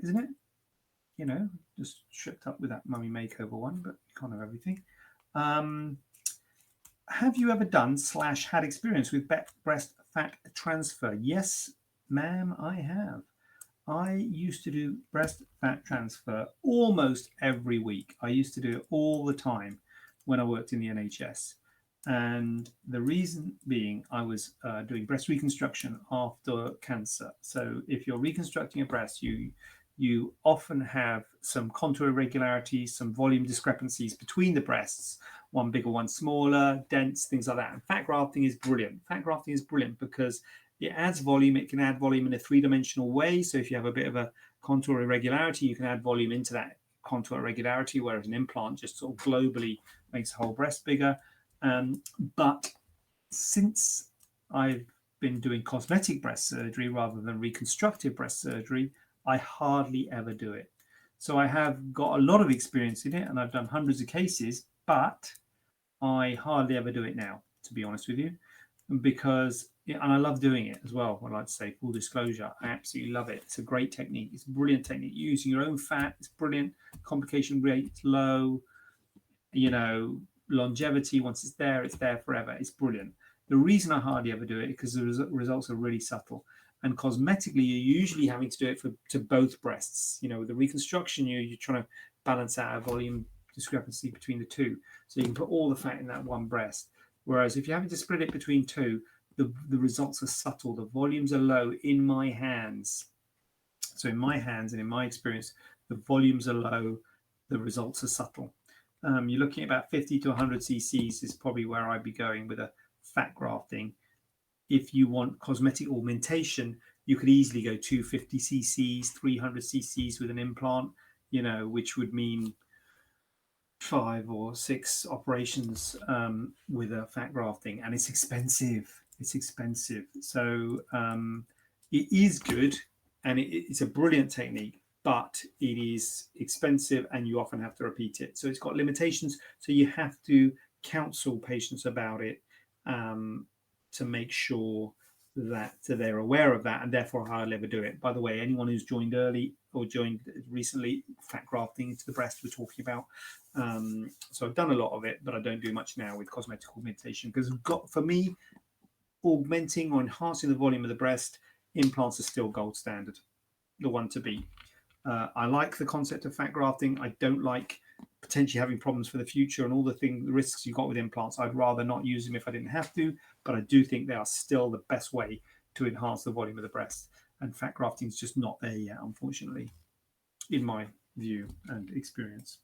isn't it? You know, just stripped up with that mummy makeover one, but you can't have everything. Have you ever done / had experience with breast fat transfer? Yes, ma'am, I have. I used to do breast fat transfer almost every week. I used to do it all the time when I worked in the NHS. And the reason being, I was doing breast reconstruction after cancer. So if you're reconstructing a breast, you often have some contour irregularities, some volume discrepancies between the breasts, one bigger, one smaller, dense, things like that. And fat grafting is brilliant. Fat grafting is brilliant because it adds volume. It can add volume in a three-dimensional way. So if you have a bit of a contour irregularity, you can add volume into that contour irregularity, whereas an implant just sort of globally makes the whole breast bigger. But since I've been doing cosmetic breast surgery rather than reconstructive breast surgery, I hardly ever do it. So I have got a lot of experience in it, and I've done hundreds of cases, but I hardly ever do it now, to be honest with you, because and I love doing it as well. I'd like to say, full disclosure, I absolutely love it. It's a great technique. It's a brilliant technique. Using your own fat, it's brilliant. Complication rate low. You know, longevity, once it's there forever. It's brilliant. The reason I hardly ever do it is because the results are really subtle. And cosmetically, you're usually having to do it to both breasts. You know, with the reconstruction, you're trying to balance out a volume discrepancy between the two. So you can put all the fat in that one breast. Whereas if you're having to split it between two, the results are subtle. The volumes are low in my hands. So in my hands and in my experience, the volumes are low, the results are subtle. You're looking at about 50 to 100 cc's is probably where I'd be going with a fat grafting. If you want cosmetic augmentation, you could easily go 250 cc's, 300 cc's with an implant, you know, which would mean 5 or 6 operations with a fat grafting, and it's expensive. It's expensive. So it is good, and it's a brilliant technique, but it is expensive and you often have to repeat it. So it's got limitations. So you have to counsel patients about it to make sure that they're aware of that, and therefore hardly ever do it. By the way, anyone who's joined early or joined recently, fat grafting into the breast we're talking about. So I've done a lot of it, but I don't do much now with cosmetic augmentation because for me, augmenting or enhancing the volume of the breast, implants are still gold standard, the one to beat. I like the concept of fat grafting. I don't like potentially having problems for the future and all the risks you've got with implants. I'd rather not use them if I didn't have to, but I do think they are still the best way to enhance the volume of the breast. And fat grafting is just not there yet, unfortunately, in my view and experience.